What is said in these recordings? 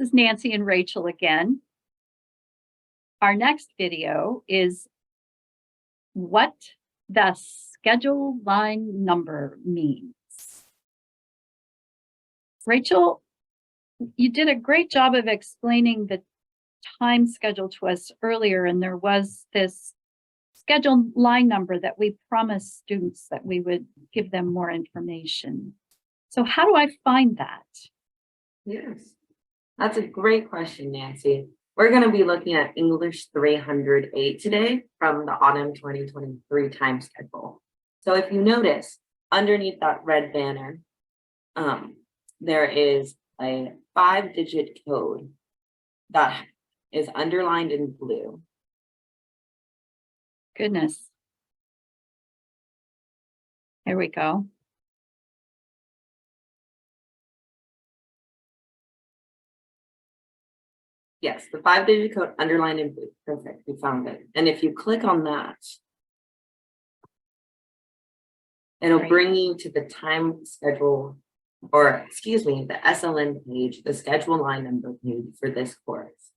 This is Nancy and Rachel again. Our next video is what the schedule line number means. Rachel, you did a great job of explaining the time schedule to us earlier, and there was this schedule line number that we promised students that we would give them more information. So how do I find that? Yes, that's a great question, Nancy. We're going to be looking at English 308 today from the autumn 2023 time schedule. So if you notice, underneath that red banner, there is a 5-digit code that is underlined in blue. Goodness. Here we go. Yes, the 5-digit code underlined in blue. Perfect, we found it. And if you click on that, it'll bring you to the time schedule, or excuse me, the SLN page, the schedule line number page for this course.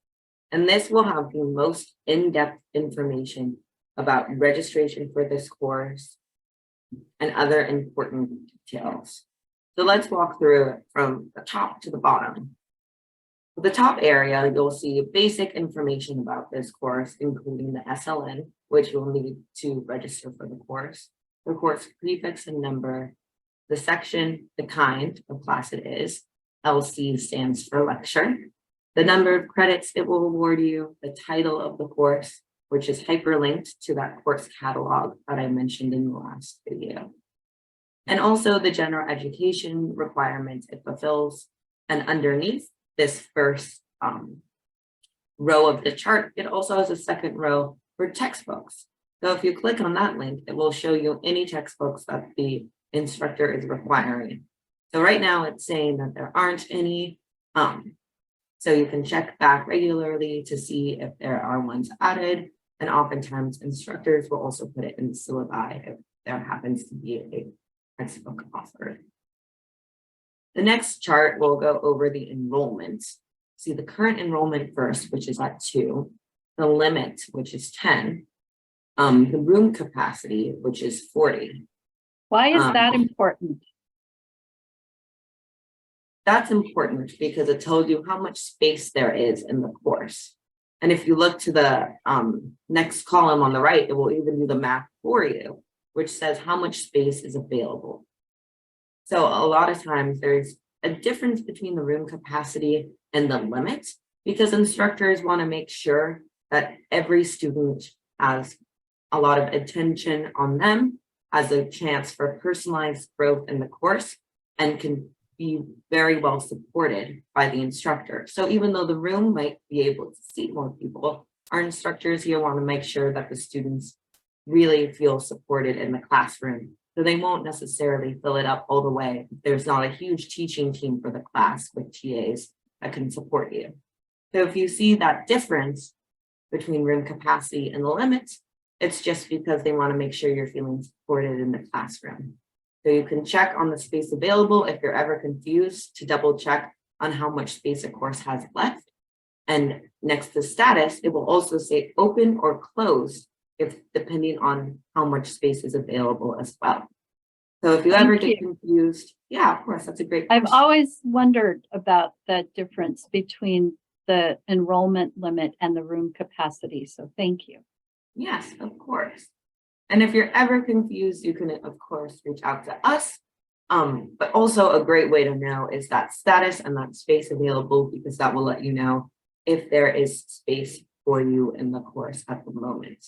And this will have the most in-depth information about registration for this course and other important details. So let's walk through it from the top to the bottom. For the top area, you'll see basic information about this course, including the SLN, which you'll need to register for the course prefix and number, the section, the kind of class it is, LC stands for lecture, the number of credits it will award you, the title of the course, which is hyperlinked to that course catalog that I mentioned in the last video, and also the general education requirements it fulfills. And underneath this first row of the chart, it also has a second row for textbooks. So if you click on that link, it will show you any textbooks that the instructor is requiring. So right now it's saying that there aren't any. So you can check back regularly to see if there are ones added. And oftentimes instructors will also put it in the syllabi if there happens to be a textbook offered. The next chart will go over the enrollment. See the current enrollment first, which is at 2, the limit, which is 10, the room capacity, which is 40. Why is that important? That's important because it tells you how much space there is in the course. And if you look to the next column on the right, it will even do the math for you, which says how much space is available. So a lot of times there's a difference between the room capacity and the limit because instructors want to make sure that every student has a lot of attention on them, has a chance for personalized growth in the course, and can be very well supported by the instructor. So even though the room might be able to seat more people, our instructors here want to make sure that the students really feel supported in the classroom. So they won't necessarily fill it up all the way. There's not a huge teaching team for the class with TAs that can support you. So if you see that difference between room capacity and the limit, it's just because they want to make sure you're feeling supported in the classroom. So you can check on the space available if you're ever confused to double check on how much space a course has left. And next to status, it will also say open or closed if depending on how much space is available as well. So if you ever get confused, yeah, of course, that's a great question. I've always wondered about the difference between the enrollment limit and the room capacity. So thank you. Yes, of course. And if you're ever confused, you can, of course, reach out to us. But also a great way to know is that status and that space available, because that will let you know if there is space for you in the course at the moment.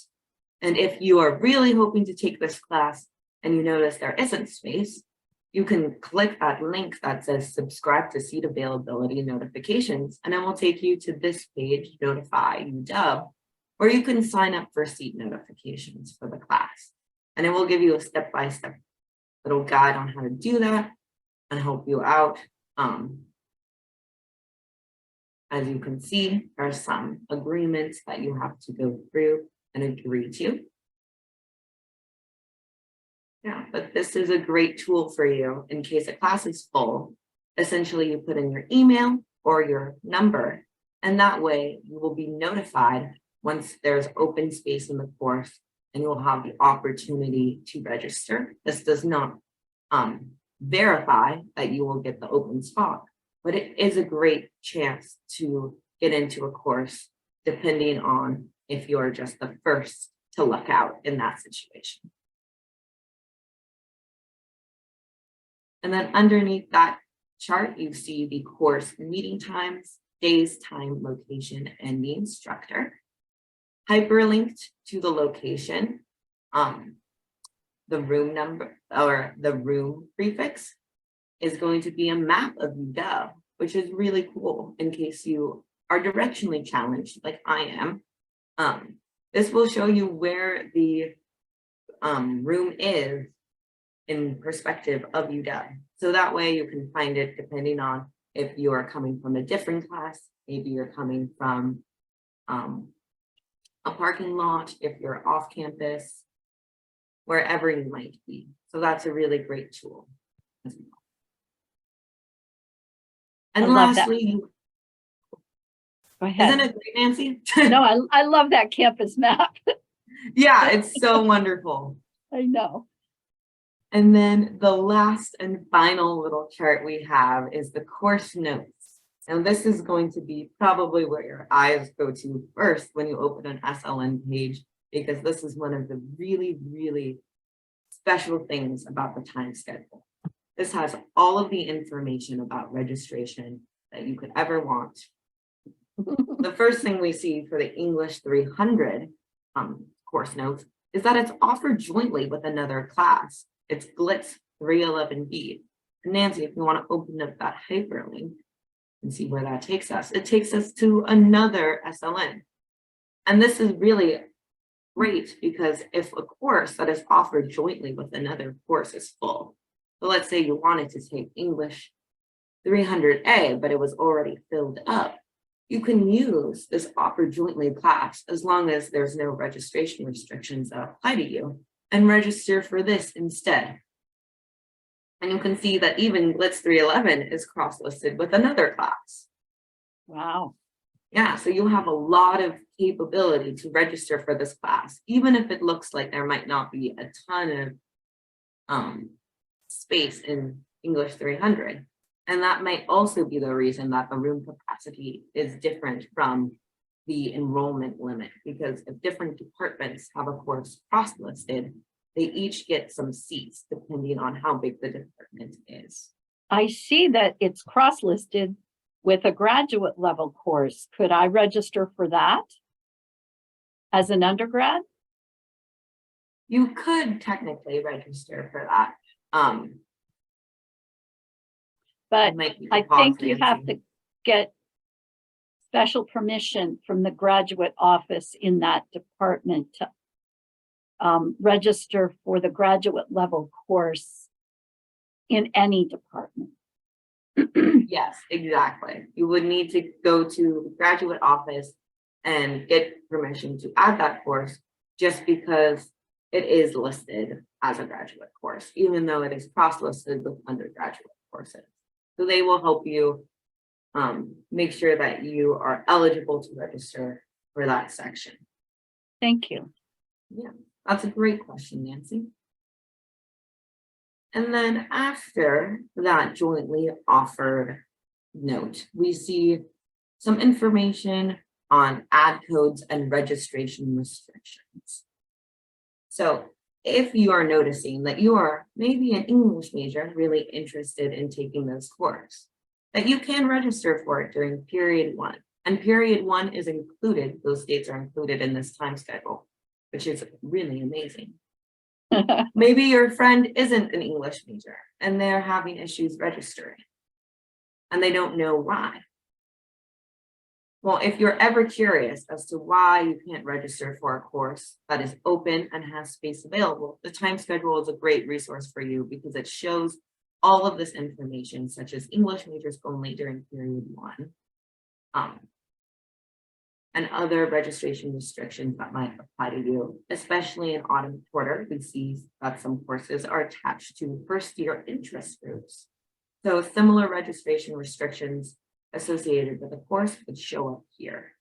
And if you are really hoping to take this class and you notice there isn't space, you can click that link that says subscribe to seat availability notifications, and it will take you to this page, Notify UW, or you can sign up for seat notifications for the class. And it will give you a step-by-step little guide on how to do that and help you out. As you can see, there are some agreements that you have to go through and agree to. Yeah, but this is a great tool for you in case a class is full. Essentially, you put in your email or your number. And that way you will be notified once there's open space in the course and you'll have the opportunity to register. This does not verify that you will get the open spot, but it is a great chance to get into a course depending on if you're just the first to luck out in that situation. And then underneath that chart, you see the course meeting times, days, time, location, and the instructor. Hyperlinked to the location, the room number or the room prefix is going to be a map of UW, which is really cool in case you are directionally challenged like I am. This will show you where the room is in perspective of UW. So that way you can find it depending on if you are coming from a different class, maybe you're coming from a parking lot, if you're off campus, wherever you might be. So that's a really great tool as well. And lastly, go ahead. Isn't it great, Nancy? No, I love that campus map. Yeah, it's so wonderful. I know. And then the last and final little chart we have is the course notes. And this is going to be probably where your eyes go to first when you open an SLN page, because this is one of the really, really special things about the time schedule. This has all of the information about registration that you could ever want. The first thing we see for the English 300 course notes is that it's offered jointly with another class. It's GLITS 311B. And Nancy, if you want to open up that hyperlink and see where that takes us, it takes us to another SLN. And this is really great because if a course that is offered jointly with another course is full, so let's say you wanted to take English 300A, but it was already filled up, you can use this offered jointly class as long as there's no registration restrictions that apply to you and register for this instead. And you can see that even GLITS 311 is cross-listed with another class. Wow. Yeah, so you have a lot of capability to register for this class, even if it looks like there might not be a ton of space in English 300. And that might also be the reason that the room capacity is different from the enrollment limit, because if different departments have a course cross-listed, they each get some seats depending on how big the department is. I see that it's cross-listed with a graduate level course. Could I register for that as an undergrad? You could technically register for that. But I think you have to get special permission from the graduate office in that department to register for the graduate level course in any department. Yes, exactly. You would need to go to the graduate office and get permission to add that course just because it is listed as a graduate course, even though it is cross-listed with undergraduate courses. So they will help you make sure that you are eligible to register for that section. Thank you. Yeah, that's a great question, Nancy. And then after that jointly offered note, we see some information on ad codes and registration restrictions. So if you are noticing that you are maybe an English major really interested in taking this course, that you can register for it during period 1. And period 1 is included, those dates are included in this time schedule, which is really amazing. Maybe your friend isn't an English major and they're having issues registering and they don't know why. Well, if you're ever curious as to why you can't register for a course that is open and has space available, the time schedule is a great resource for you because it shows all of this information, such as English majors only during period 1, and other registration restrictions that might apply to you, especially in autumn quarter. We see that some courses are attached to first year interest groups. So similar registration restrictions associated with the course would show up here.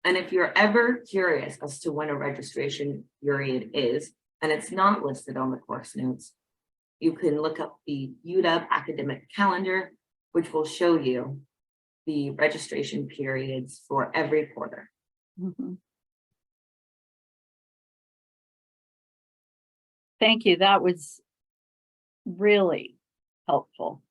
And if you're ever curious as to when a registration period is, and it's not listed on the course notes, you can look up the UW academic calendar, which will show you the registration periods for every quarter. Mhm. Thank you. That was really helpful.